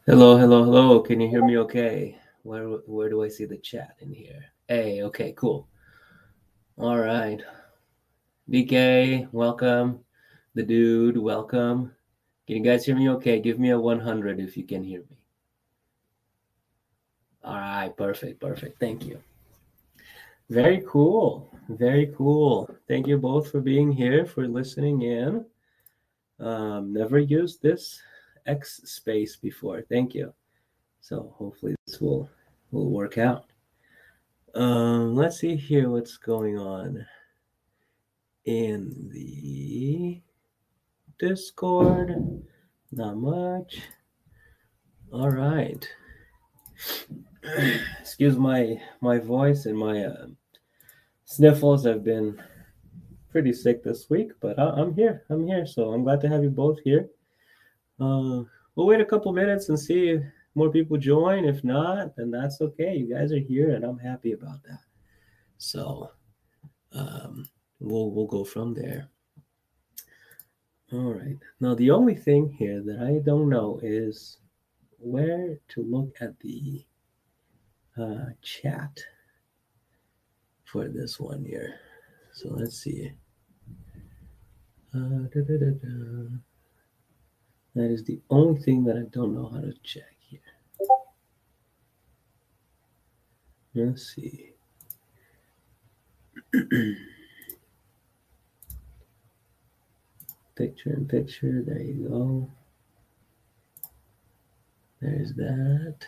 Hello, hello, hello. Can you hear me okay? Where do I see the chat in here? Hey, okay, cool. All right. DK, welcome. The dude, welcome. Can you guys hear me okay? Give me a 100 if you can hear me. All right, perfect, perfect. Thank you. Very cool. Very cool. Thank you both for being here, for listening in. Never used this X space before. Thank you. So hopefully this will work out. Let's see here what's going on in the Discord. Not much. All right. Excuse my voice and my sniffles. I've been pretty sick this week, but I'm here. I'm here, so I'm glad to have you both here. We'll wait a couple minutes and see if more people join. If not, then that's okay. You guys are here, and I'm happy about that. So um, we'll go from there. All right. Now, the only thing here that I don't know is where to look at the chat for this one here. So let's see. Da, da, da, da. That is the only thing that I don't know how to check here. Let's see. Picture in picture. There you go. There's that.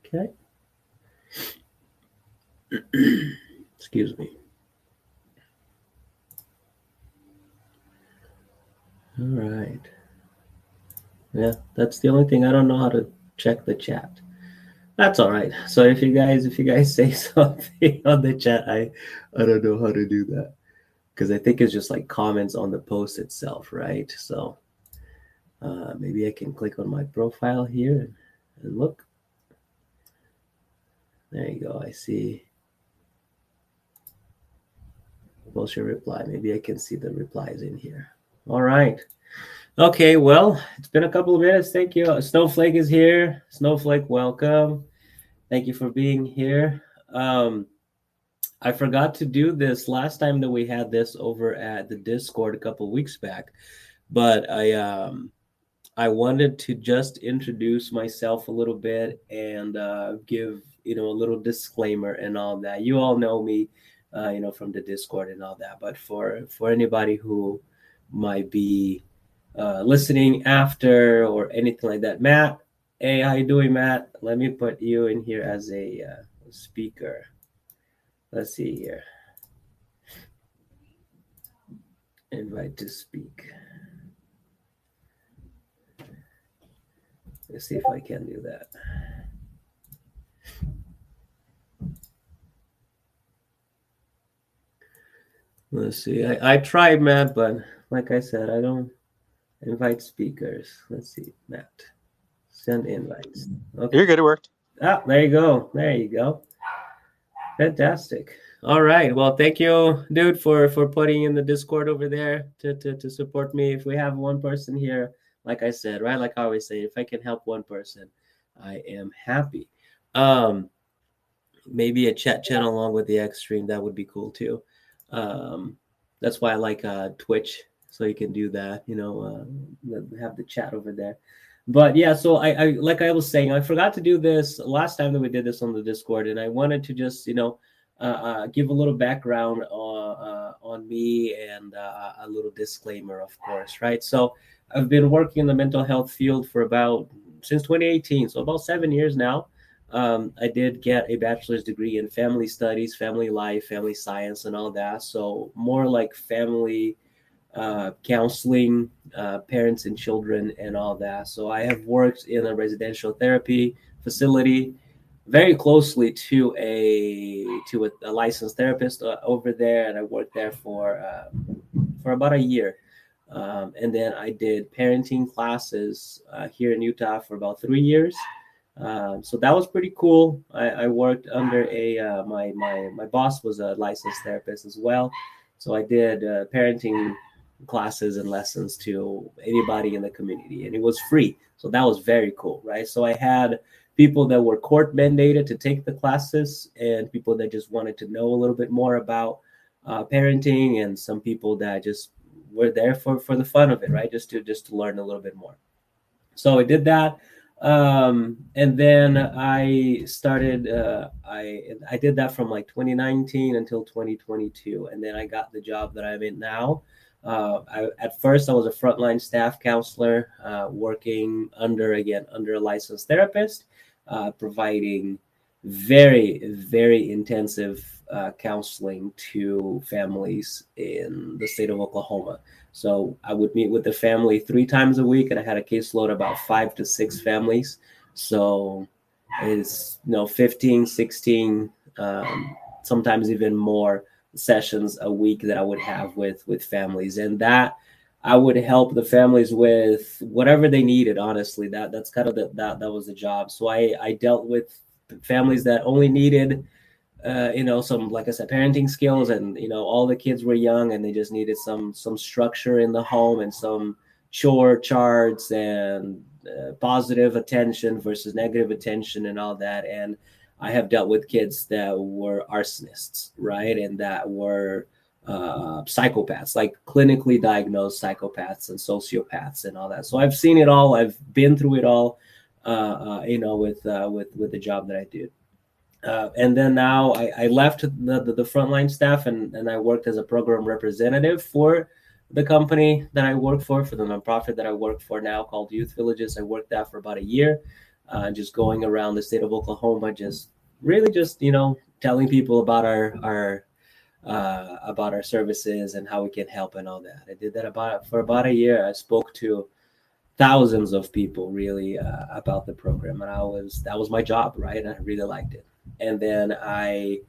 Okay. Excuse me. All right. Yeah, that's the only thing I don't know how to check the chat. That's all right. So if you guys say something on the chat, I don't know how to do that because I think it's just like comments on the post itself, right? So maybe I can click on my profile here and look. There you go. I see. Post your reply. Maybe I can see the replies in here. All right. Okay. Well, it's been a couple of minutes. Thank you. Snowflake is here. Snowflake, welcome. Thank you for being here. I forgot to do this last time that we had this over at the Discord a couple weeks back, but I wanted to just introduce myself a little bit and give a little disclaimer and all that. You all know me, from the Discord and all that. But for anybody who might be listening after or anything like that, Matt. Hey, how you doing, Matt? Let me put you in here as a speaker. Let's see here. Invite to speak. Let's see if I can do that. Let's see. I tried, Matt, but like I said, I don't invite speakers. Let's see, Matt. Send invites. Okay. You're good. It worked. Ah, there you go. There you go. Fantastic. All right. Well, thank you, dude, for putting in the Discord over there to support me. If we have one person here, like I said, right, like I always say, if I can help one person, I am happy. Maybe a chat channel along with the X stream, that would be cool too. That's why I like Twitch, so you can do that. Have the chat over there. But yeah, so I like I was saying, I forgot to do this last time that we did this on the Discord, and I wanted to just give a little background on me and a little disclaimer, of course, right? So I've been working in the mental health field for since 2018, so about 7 years now. I did get a bachelor's degree in family studies, family life, family science, and all that. So more like family counseling, parents and children, and all that. So I have worked in a residential therapy facility very closely to a licensed therapist over there, and I worked there for about a year. And then I did parenting classes here in Utah for about 3 years. So that was pretty cool. I worked under my boss was a licensed therapist as well. So I did parenting classes and lessons to anybody in the community, and it was free. So that was very cool, right? So I had people that were court mandated to take the classes, and people that just wanted to know a little bit more about parenting, and some people that just were there for the fun of it, right? Just to learn a little bit more. So I did that, and then I started. I did that from like 2019 until 2022, and then I got the job that I'm in now. At first, I was a frontline staff counselor, working under a licensed therapist, providing very intensive counseling to families in the state of Oklahoma. So I would meet with the family 3 times a week, and I had a caseload about 5 to 6 families. So it's 15, 16, sometimes even more sessions a week that I would have with families, and that I would help the families with whatever they needed. Honestly, that's kind of that was the job. So I dealt with families that only needed some, like I said, parenting skills, and all the kids were young and they just needed some structure in the home, and some chore charts, and positive attention versus negative attention and all that. And I have dealt with kids that were arsonists, right, and that were psychopaths, like clinically diagnosed psychopaths and sociopaths and all that. So I've seen it all. I've been through it all, with the job that I do. And then now I left the frontline staff, and I worked as a program representative for the company that I work for the nonprofit that I work for now, called Youth Villages. I worked that for about a year, just going around the state of Oklahoma, just telling people about our services and how we can help and all that. I did that for about a year. I spoke to thousands of people really about the program, and that was my job, right? And I really liked it. And then I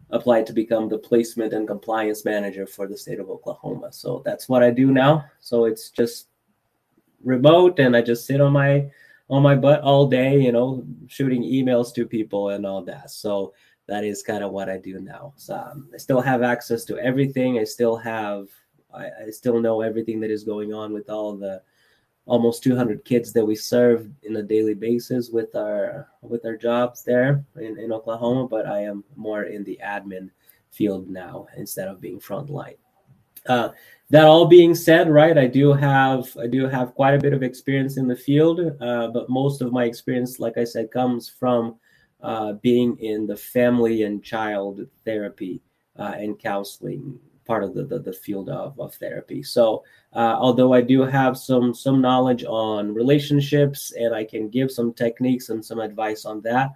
applied to become the placement and compliance manager for the state of Oklahoma. So that's what I do now. So it's just remote, and I just sit on my butt all day, shooting emails to people and all that. So that is kind of what I do now. So I still have access to everything. I still know everything that is going on with all the almost 200 kids that we serve in a daily basis with our jobs there in Oklahoma. But I am more in the admin field now instead of being frontline. That all being said, right, I do have quite a bit of experience in the field, but most of my experience, like I said, comes from being in the family and child therapy and counseling part of the field of therapy. So although I do have some knowledge on relationships, and I can give some techniques and some advice on that,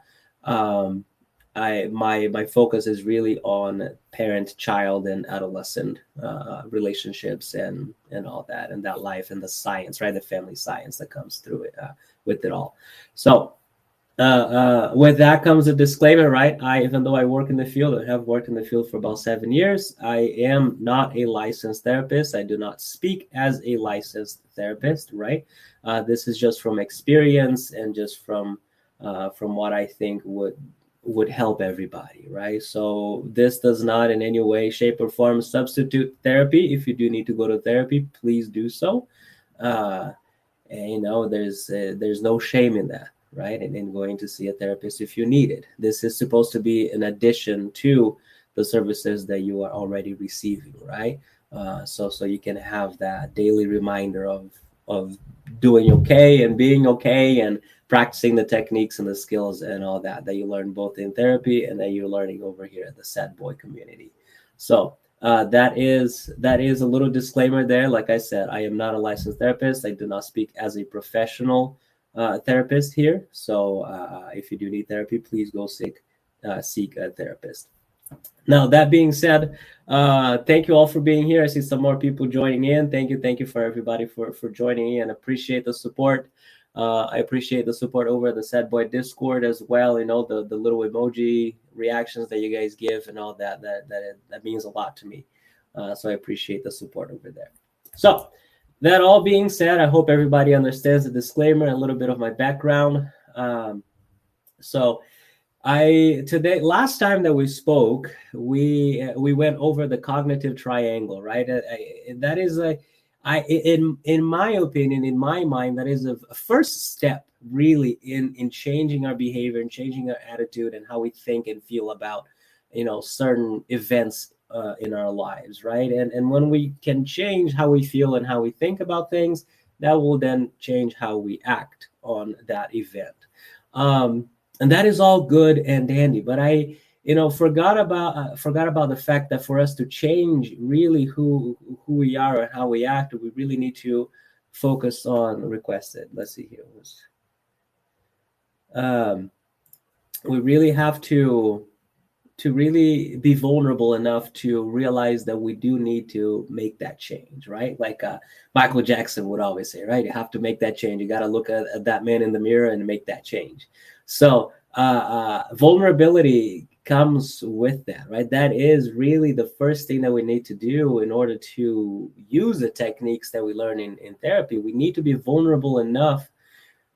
my focus is really on parent, child, and adolescent relationships and all that, and that life, and the science, right, the family science that comes through it with it all. So with that comes a disclaimer, right? Even though I work in the field, I have worked in the field for about 7 years. I am not a licensed therapist. I do not speak as a licensed therapist, right? This is just from experience and just from what I think would help everybody, right? So this does not in any way, shape, or form substitute therapy. If you do need to go to therapy, please do so. And there's no shame in that, right? And in going to see a therapist if you need it. This is supposed to be an addition to the services that you are already receiving, right? So you can have that daily reminder of doing okay and being okay, and practicing the techniques and the skills and all that you learn both in therapy and that you're learning over here at the Sad Boy community. So that is a little disclaimer there. Like I said, I am not a licensed therapist. I do not speak as a professional therapist here. So if you do need therapy, please go seek a therapist. Now, that being said, thank you all for being here. I see some more people joining in. Thank you for everybody for joining in. Appreciate the support. I appreciate the support over the Sad Boy Discord as well. The little emoji reactions that you guys give and all that means a lot to me. So I appreciate the support over there. So that all being said, I hope everybody understands the disclaimer and a little bit of my background. Last time that we spoke, we went over the cognitive triangle, right? That is In my opinion, in my mind, that is a first step really in changing our behavior and changing our attitude and how we think and feel about certain events in our lives, right? And when we can change how we feel and how we think about things, that will then change how we act on that event. And that is all good and dandy, but I forgot about the fact that for us to change really who we are and how we act, we really need to focus on requested. Let's see here. We really have to really be vulnerable enough to realize that we do need to make that change, right? Like Michael Jackson would always say, right? You have to make that change. You got to look at that man in the mirror and make that change. So vulnerability comes with that, right? That is really the first thing that we need to do in order to use the techniques that we learn in therapy. We need to be vulnerable enough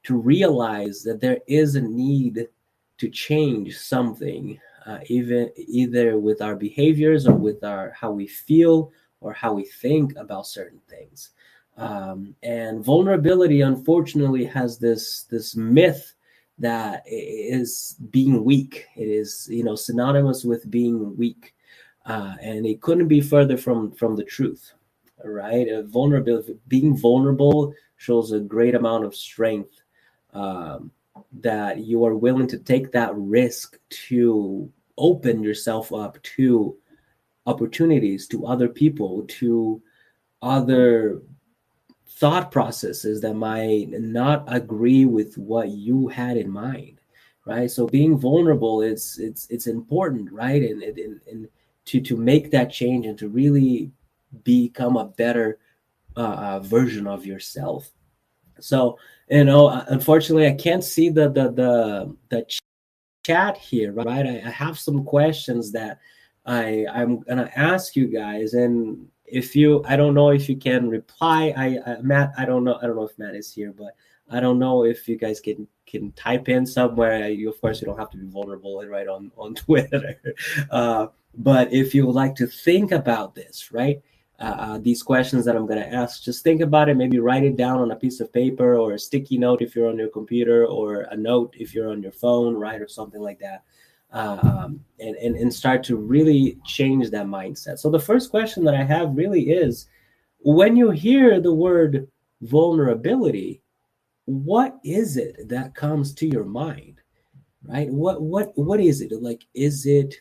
to realize that there is a need to change something, either with our behaviors or with our how we feel or how we think about certain things. And vulnerability, unfortunately, has this myth that is being weak. It is synonymous with being weak, and it couldn't be further from the truth. Right? Being vulnerable shows a great amount of strength. That you are willing to take that risk to open yourself up to opportunities, to other people, to other thought processes that might not agree with what you had in mind, right? So being vulnerable is it's important, right? And to make that change and to really become a better version of yourself. So unfortunately, I can't see the chat here, right? I have some questions that I'm gonna ask you guys, and if you, I don't know if you can reply. Matt, I don't know if Matt is here, but I don't know if you guys can type in somewhere. You, of course, you don't have to be vulnerable and write on Twitter, but if you would like to think about this, right? These questions that I'm going to ask, just think about it. Maybe write it down on a piece of paper or a sticky note if you're on your computer, or a note if you're on your phone, right, or something like that, and start to really change that mindset. So the first question that I have really is, when you hear the word vulnerability, what is it that comes to your mind, right? What is it? Like, is it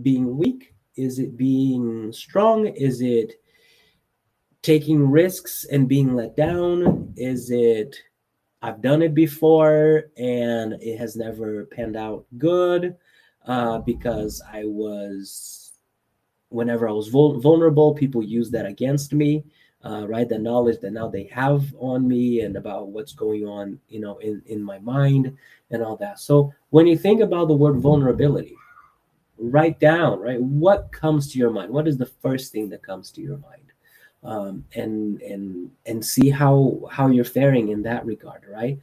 being weak? Is it being strong? Is it taking risks and being let down? Is it, I've done it before and it has never panned out good, because whenever I was vulnerable, people used that against me, right? The knowledge that now they have on me and about what's going on, in my mind and all that. So when you think about the word vulnerability, write down, right, what comes to your mind. What is the first thing that comes to your mind? And see how you're faring in that regard, right?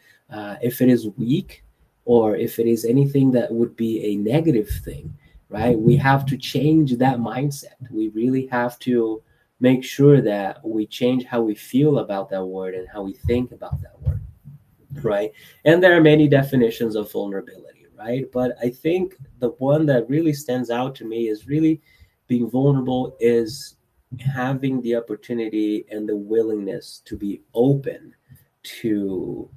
If it is weak, or if it is anything that would be a negative thing, right? We have to change that mindset. We really have to make sure that we change how we feel about that word and how we think about that word, right? And there are many definitions of vulnerability, right? But I think the one that really stands out to me is really being vulnerable is having the opportunity and the willingness to be open to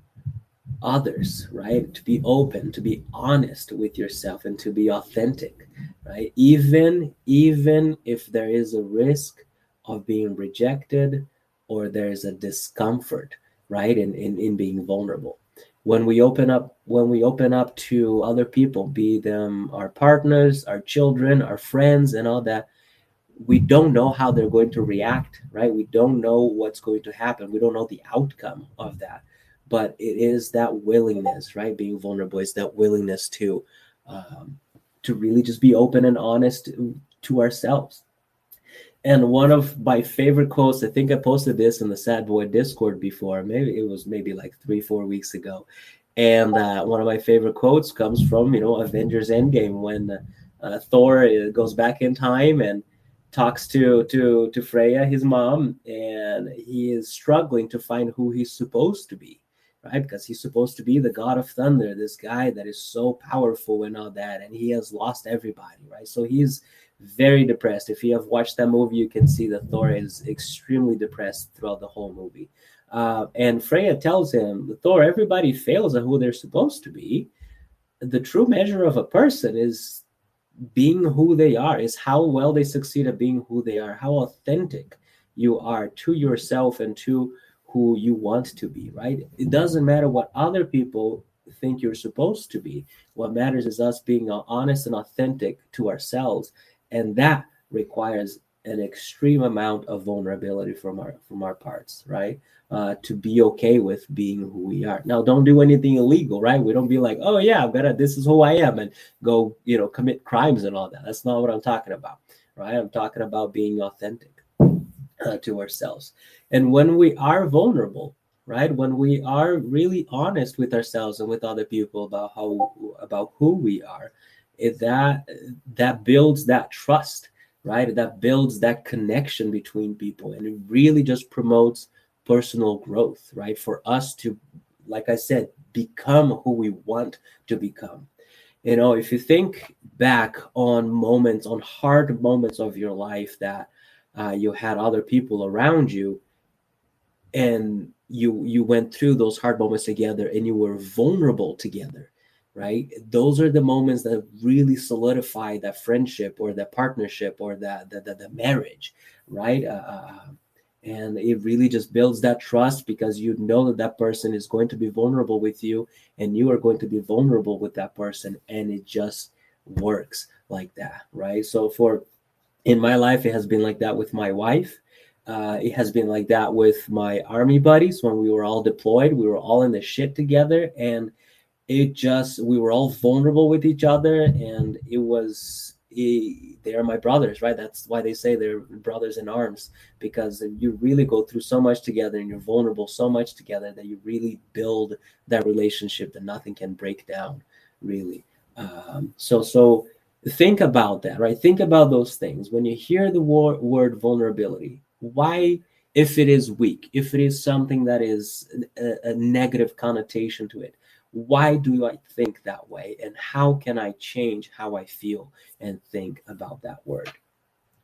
others, right? To be open, to be honest with yourself, and to be authentic, right? Even if there is a risk of being rejected, or there is a discomfort, right? In being vulnerable. When we open up to other people, be them our partners, our children, our friends, and all that, we don't know how they're going to react, right? We don't know what's going to happen. We don't know the outcome of that. But it is that willingness, right? Being vulnerable is that willingness to really just be open and honest to ourselves. And one of my favorite quotes, I think I posted this in the Sad Boy Discord before. Maybe it was like 3-4 weeks ago. And one of my favorite quotes comes from Avengers Endgame, when Thor goes back in time, and talks to Freya, his mom, and he is struggling to find who he's supposed to be, right? Because he's supposed to be the god of thunder, this guy that is so powerful and all that, and he has lost everybody, right? So he's very depressed. If you have watched that movie, you can see that Thor is extremely depressed throughout the whole movie. And Freya tells him, Thor, everybody fails at who they're supposed to be. The true measure of a person is being who they are, is how well they succeed at being who they are, how authentic you are to yourself and to who you want to be, right? It doesn't matter what other people think you're supposed to be. What matters is us being honest and authentic to ourselves, and that requires an extreme amount of vulnerability from our parts, right? To be okay with being who we are. Now, don't do anything illegal, right? We don't be like, oh yeah, this is who I am, and go, commit crimes and all that. That's not what I'm talking about, right? I'm talking about being authentic to ourselves. And when we are vulnerable, right? When we are really honest with ourselves and with other people about who we are, that builds that trust, right? That builds that connection between people, and it really just promotes personal growth, right? For us to, like I said, become who we want to become. If you think back on moments, on hard moments of your life that you had other people around you, and you went through those hard moments together, and you were vulnerable together, right? Those are the moments that really solidify that friendship or that partnership or that marriage, right? And it really just builds that trust, because you know that that person is going to be vulnerable with you, and you are going to be vulnerable with that person, and it just works like that, right? So in my life, it has been like that with my wife. It has been like that with my army buddies. When we were all deployed, we were all in the shit together, and we were all vulnerable with each other, and they are my brothers, right? That's why they say they're brothers in arms, because you really go through so much together, and you're vulnerable so much together, that you really build that relationship that nothing can break down, really. So think about that, right? Think about those things when you hear the word vulnerability. Why? If it is weak, if it is something that is a negative connotation to it, why do I think that way, and how can I change how I feel and think about that word,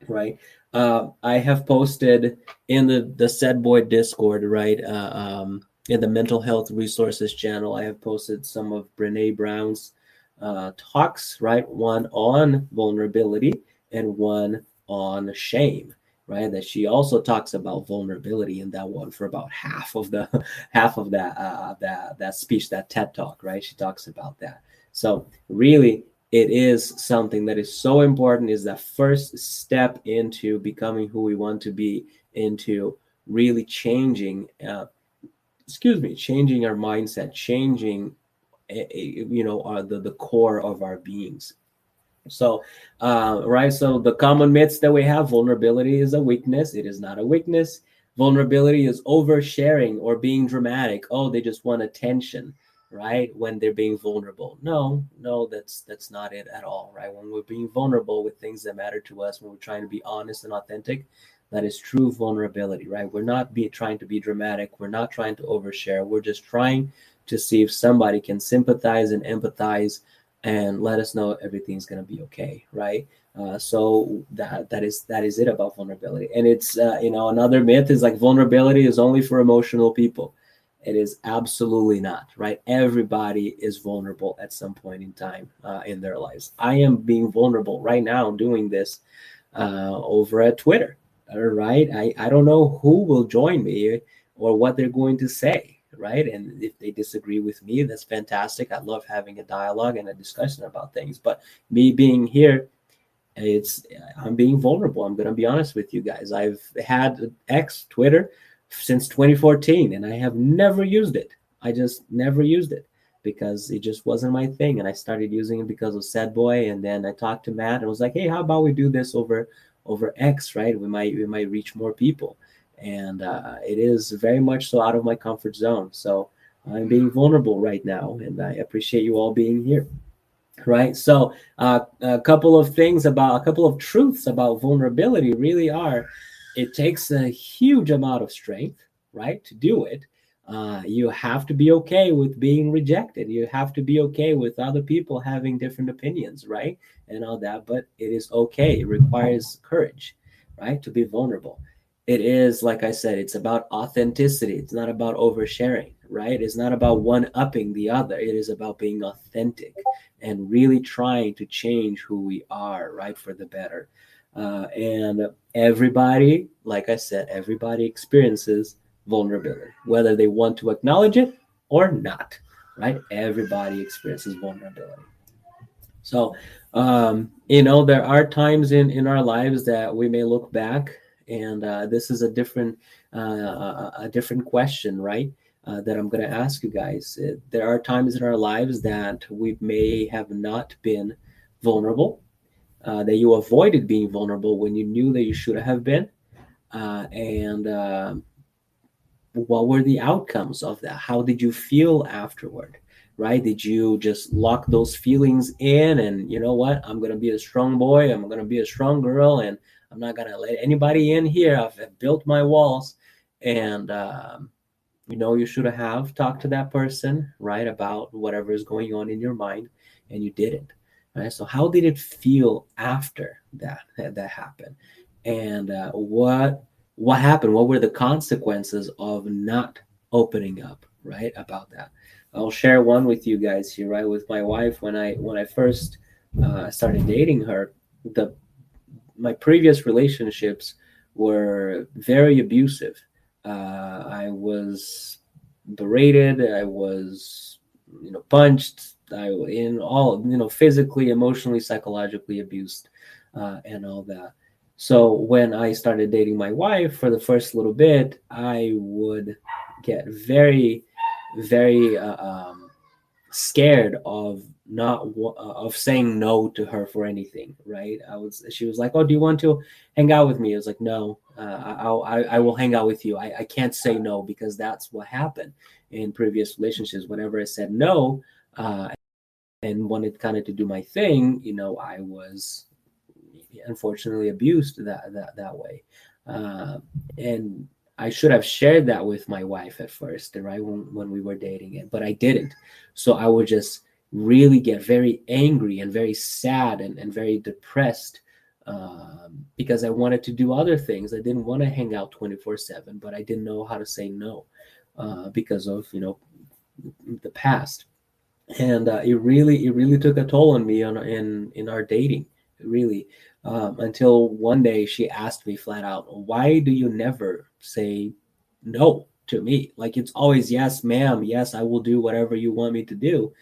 right? I have posted in the Said Boy Discord, right? In the mental health resources channel, I have posted some of Brene Brown's talks, right? One on vulnerability and one on shame, right? That she also talks about vulnerability in that one for about half of that speech, that TED talk, right? She talks about that. So really, it is something that is so important, is that first step into becoming who we want to be, into really changing changing our mindset, changing the core of our beings. So right, so the common myths that we have: vulnerability is a weakness. It is not a weakness. Vulnerability is oversharing or being dramatic. Oh, they just want attention, right? When they're being vulnerable. No, that's not it at all, right? When we're being vulnerable with things that matter to us, when we're trying to be honest and authentic, that is true vulnerability, right? We're not trying to be dramatic. We're not trying to overshare. We're just trying to see if somebody can sympathize and empathize and let us know everything's going to be okay, right? So that is it about vulnerability. And it's another myth is like vulnerability is only for emotional people. It is absolutely not, right? Everybody is vulnerable at some point in time in their lives. I am being vulnerable right now doing this over at Twitter, right? I don't know who will join me or what they're going to say, right? And if they disagree with me, that's fantastic. I love having a dialogue and a discussion about things. But me being here, I'm being vulnerable. I'm going to be honest with you guys. I've had X, Twitter, since 2014, and I have never used it. I just never used it because it just wasn't my thing. And I started using it because of Sad Boy. And then I talked to Matt and was like, hey, how about we do this over X, right? We might reach more people. And it is very much so out of my comfort zone. So I'm being vulnerable right now, and I appreciate you all being here. right? So a couple of things about, a couple of truths about vulnerability really are, it takes a huge amount of strength, right, to do it. You have to be okay with being rejected. You have to be okay with other people having different opinions, right, and all that. But it is okay. It requires courage, right, to be vulnerable. It is, like I said, it's about authenticity. It's not about oversharing, right? It's not about one upping the other. It is about being authentic and really trying to change who we are, right, for the better. And everybody, like I said, everybody experiences vulnerability, whether they want to acknowledge it or not, right? Everybody experiences vulnerability. So, there are times in our lives that we may look back, and this is a different question, right? That I'm going to ask you guys. There are times in our lives that we may have not been vulnerable, that you avoided being vulnerable when you knew that you should have been, and what were the outcomes of that? How did you feel afterward? Right? Did you just lock those feelings in and, you know what? I'm going to be a strong boy. I'm going to be a strong girl, and I'm not going to let anybody in here. I've built my walls. And, you should have talked to that person, right, about whatever is going on in your mind, and you didn't. Right? So, how did it feel after that happened? And what happened? What were the consequences of not opening up, right, about that? I'll share one with you guys here, right? With my wife, when I first started dating her, the my previous relationships were very abusive. I was berated. I was, punched. I in all, physically, emotionally, psychologically abused, and all that. So when I started dating my wife for the first little bit, I would get very, very scared of not of saying no to her for anything, right? She was like, oh, do you want to hang out with me? I was like, no, I will hang out with you. I can't say no, because that's what happened in previous relationships. Whenever I said no, uh, and wanted kind of to do my thing, I was unfortunately abused that way. Uh, and I should have shared that with my wife at first, right, when we were dating it, but I didn't. So I would just really get very angry and very sad and very depressed, because I wanted to do other things. I didn't want to hang out 24/7, but I didn't know how to say no, because of the past. And it really took a toll on me in our dating, really, until one day she asked me flat out, why do you never say no to me? Like, it's always yes ma'am, yes, I will do whatever you want me to do.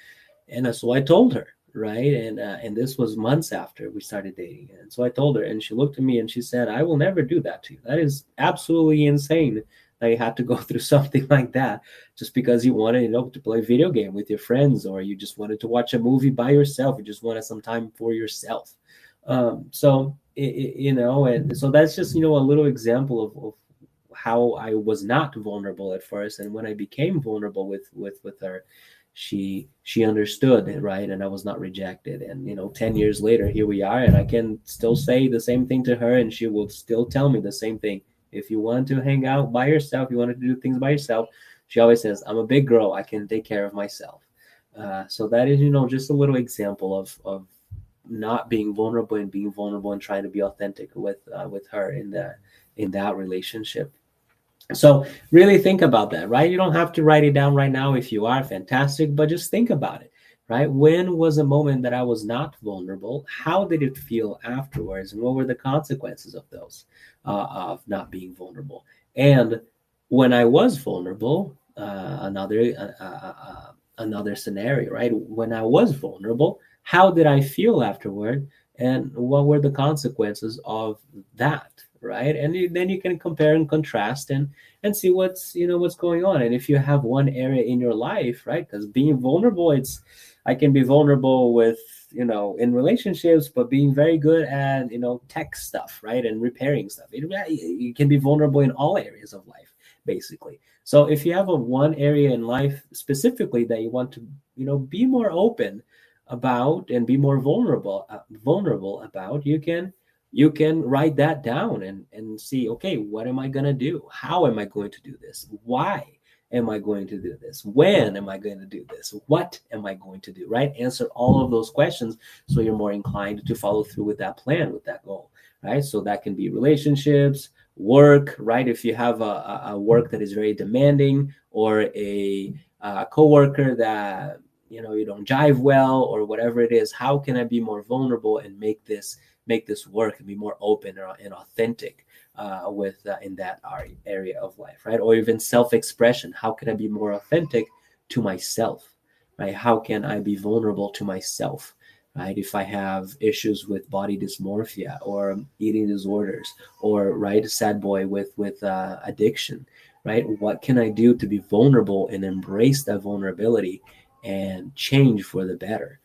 And so I told her, right, and this was months after we started dating. And so I told her, and she looked at me and she said, I will never do that to you. That is absolutely insane that you had to go through something like that just because you wanted, to play a video game with your friends, or you just wanted to watch a movie by yourself. You just wanted some time for yourself. And so that's just, a little example of how I was not vulnerable at first. And when I became vulnerable with her, she understood it, right, and I was not rejected. And 10 years later, here we are, and I can still say the same thing to her, and she will still tell me the same thing. If you want to hang out by yourself, you want to do things by yourself, she always says, I'm a big girl, I can take care of myself. So that is, just a little example of not being vulnerable and being vulnerable and trying to be authentic with her in that relationship. So really think about that, right? You don't have to write it down right now. If you are, fantastic, but just think about it, right? When was a moment that I was not vulnerable? How did it feel afterwards? And what were the consequences of those, of not being vulnerable? And when I was vulnerable, another scenario, right? When I was vulnerable, how did I feel afterward? And what were the consequences of that? Right. And then you can compare and contrast and see what's going on. And if you have one area in your life, right, because being vulnerable, I can be vulnerable with, in relationships, but being very good at, tech stuff, right, and repairing stuff. You can be vulnerable in all areas of life, basically. So if you have a one area in life specifically that you want to, be more open, about and be more vulnerable about, you can write that down and see, okay, what am I going to do? How am I going to do this? Why am I going to do this? When am I going to do this? What am I going to do? Right? Answer all of those questions so you're more inclined to follow through with that plan, with that goal. Right? So that can be relationships, work, right? If you have a work that is very demanding, or a coworker that you don't jive well, or whatever it is, how can I be more vulnerable and make this work and be more open and authentic with in that area of life, right? Or even self-expression. How can I be more authentic to myself, right? How can I be vulnerable to myself, right? If I have issues with body dysmorphia or eating disorders, or right, a sad boy with addiction, right? What can I do to be vulnerable and embrace that vulnerability and change for the better?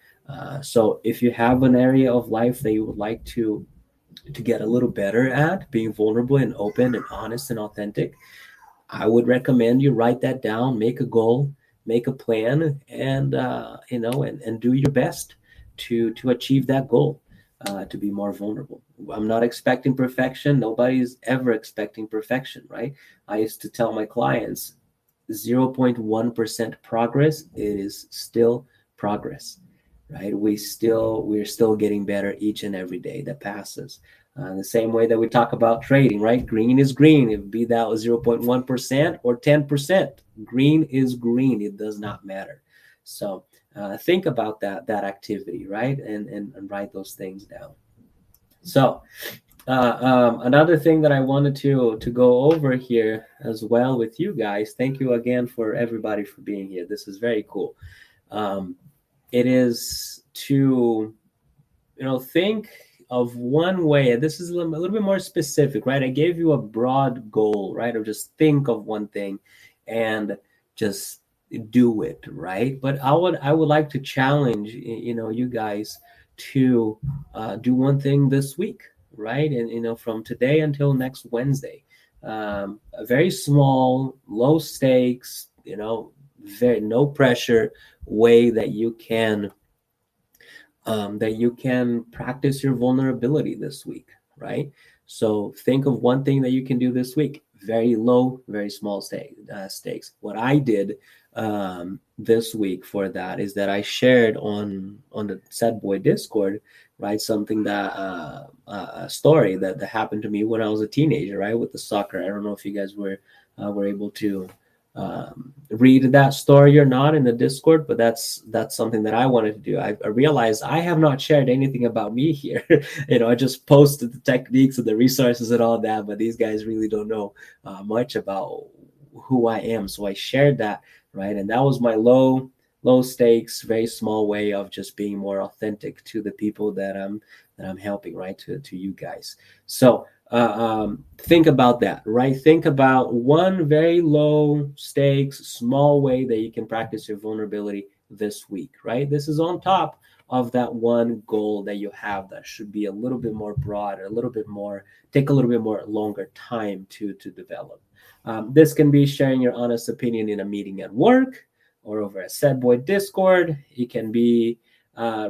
So if you have an area of life that you would like to get a little better at being vulnerable and open and honest and authentic, I would recommend you write that down, make a goal, make a plan, and and do your best to achieve that goal, to be more vulnerable. I'm not expecting perfection. Nobody's ever expecting perfection, right? I used to tell my clients, 0.1% progress, it is still progress, right? We're still getting better each and every day that passes. The same way that we talk about trading, right? Green is green. If be that 0.1% or 10%, green is green. It does not matter. So think about that activity, right? And write those things down. So another thing that I wanted to go over here as well with you guys. Thank you again for everybody for being here. This is very cool. It is to think of one way. This is a little bit more specific, right? I gave you a broad goal, right? Or just think of one thing and just do it, right? But I would like to challenge you guys to do one thing this week, right? And from today until next Wednesday, a very small, low stakes, very no pressure way that you can practice your vulnerability this week, right? So think of one thing that you can do this week. Very low, very small stakes. What I did this week for that is that I shared on the Sad Boy Discord, right? Something that a story that happened to me when I was a teenager, right? With the soccer. I don't know if you guys were able to read that story or not in the Discord, but that's something that I wanted to do. I realized I have not shared anything about me here. I just posted the techniques and the resources and all that, but these guys really don't know much about who I am. So I shared that, right? And that was my low stakes, very small way of just being more authentic to the people that I'm helping, right? To you guys. So think about that, right? Think about one very low stakes, small way that you can practice your vulnerability this week, right? This is on top of that one goal that you have that should be a little bit more broad, take a little bit more longer time to develop. This can be sharing your honest opinion in a meeting at work or over a Sad Boy Discord. It can be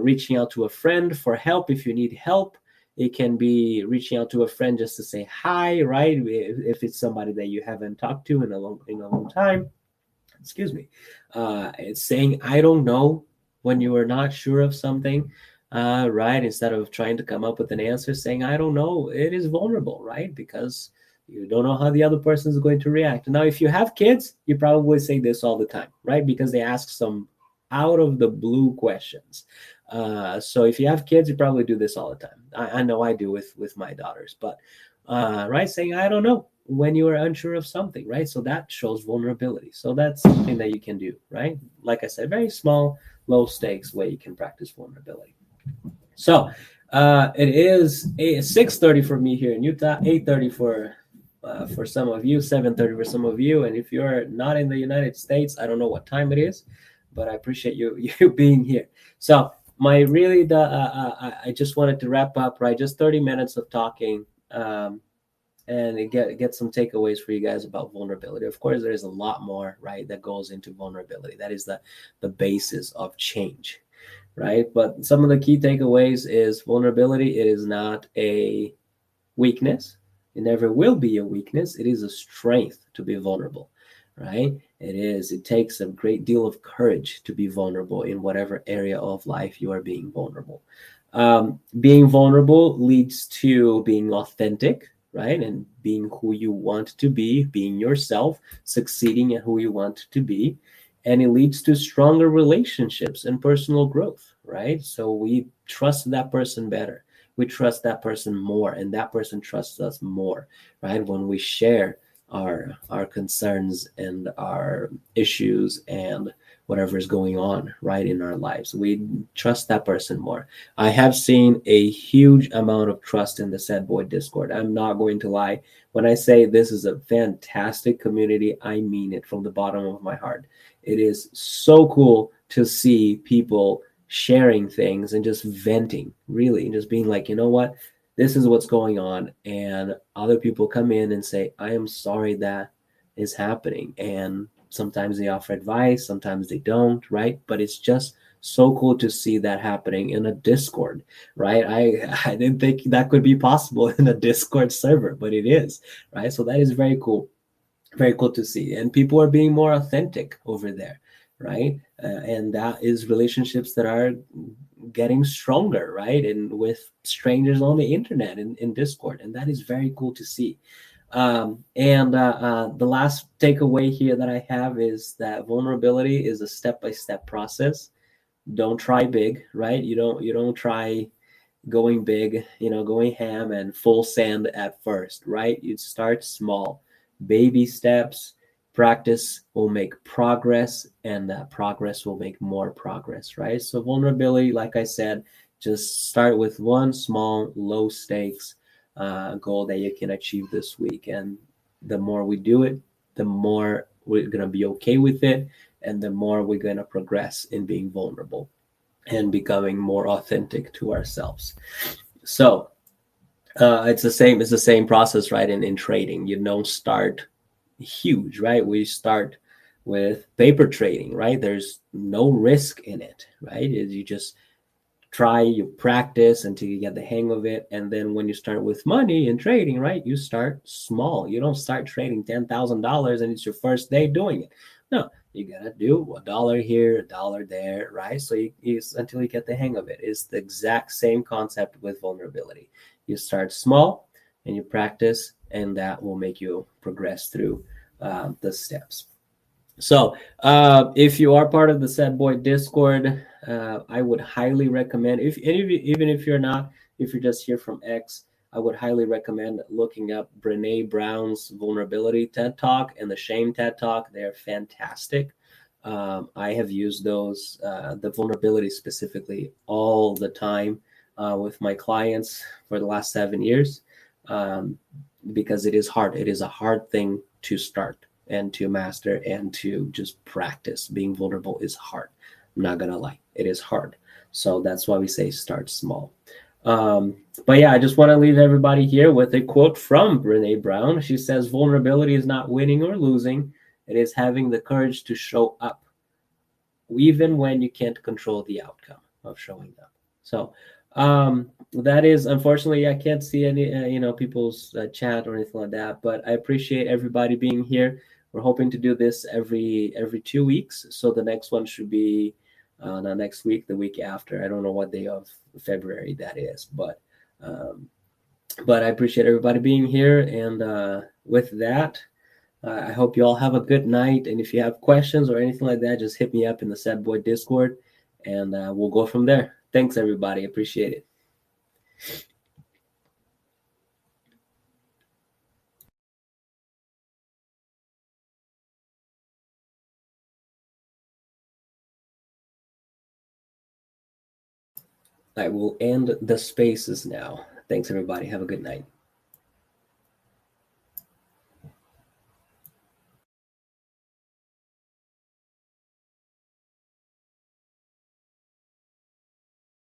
reaching out to a friend for help if you need help. It can be reaching out to a friend just to say hi, right? If it's somebody that you haven't talked to in a long time. Excuse me. It's saying I don't know when you are not sure of something, right? Instead of trying to come up with an answer, saying I don't know. It is vulnerable, right? Because you don't know how the other person is going to react. Now, if you have kids, you probably say this all the time, right? Because they ask some out of the blue questions. So if you have kids, you probably do this all the time. I know I do with my daughters, but right, saying I don't know when you are unsure of something, right? So that shows vulnerability. So that's something that you can do, right? Like I said, very small, low stakes way you can practice vulnerability. So it is 6:30 for me here in Utah, 8:30 for some of you, 7:30 for some of you, and if you're not in the United States, I don't know what time it is, but I appreciate you being here. So I just wanted to wrap up, right? Just 30 minutes of talking, and get some takeaways for you guys about vulnerability. Of course, there's a lot more, right, that goes into vulnerability. That is the basis of change, right? But some of the key takeaways is vulnerability. It is not a weakness. It never will be a weakness. It is a strength to be vulnerable, right? It is. It takes a great deal of courage to be vulnerable in whatever area of life you are being vulnerable. Being vulnerable leads to being authentic, right? And being who you want to be, being yourself, succeeding at who you want to be. And it leads to stronger relationships and personal growth, right? So we trust that person better. We trust that person more, and that person trusts us more, right? When we share our concerns and our issues and whatever is going on right in our lives, we trust that person more. I have seen a huge amount of trust in the Sad Boy Discord. I'm not going to lie. When I say this is a fantastic community, I mean it from the bottom of my heart. It is so cool to see people sharing things and just venting, really, and just being like, you know what, this is what's going on. And other people come in and say, I am sorry that is happening. And sometimes they offer advice, sometimes they don't, right? But it's just so cool to see that happening in a Discord, right? I didn't think that could be possible in a Discord server, but it is, right? So that is very cool. Very cool to see. And people are being more authentic over there, right? And that is relationships that are getting stronger, right? And with strangers on the internet in Discord. And that is very cool to see. The last takeaway here that I have is that vulnerability is a step-by-step process. Don't try big, right? You don't try going big, going ham and full send at first, right? You start small, baby steps. Practice will make progress, and that progress will make more progress, right? So vulnerability, like I said, just start with one small, low stakes goal that you can achieve this week, and the more we do it, the more we're gonna be okay with it, and the more we're gonna progress in being vulnerable and becoming more authentic to ourselves. So it's the same process, right? In trading, you don't start huge, right? We start with paper trading, right? There's no risk in it, right? You just try, you practice until you get the hang of it. And then when you start with money and trading, right, you start small. You don't start trading $10,000 and it's your first day doing it. No, you gotta do $1 here, $1 there, right? So until you get the hang of it. It's the exact same concept with vulnerability. You start small and you practice, and that will make you progress through the steps. So, if you are part of the Sad Boy Discord, I would highly recommend, even if you're not, if you're just here from X, I would highly recommend looking up Brene Brown's Vulnerability TED Talk and the Shame TED Talk. They're fantastic. I have used those, the vulnerability specifically, all the time with my clients for the last 7 years, because it is hard. It is a hard thing to start and to master and to just practice. Being vulnerable is hard. I'm not gonna lie, it is hard. So that's why we say start small. But yeah, I just want to leave everybody here with a quote from Brene Brown. She says, vulnerability is not winning or losing. It is having the courage to show up, even when you can't control the outcome of showing up. So that is, unfortunately, I can't see any people's chat or anything like that, but I appreciate everybody being here. We're hoping to do this every 2 weeks, so the next one should be not next week, the week after. I don't know what day of February that is, but I appreciate everybody being here. And with that, I hope you all have a good night. And if you have questions or anything like that, just hit me up in the Sad Boy Discord, and we'll go from there. Thanks, everybody. Appreciate it. I will end the spaces now. Thanks, everybody. Have a good night.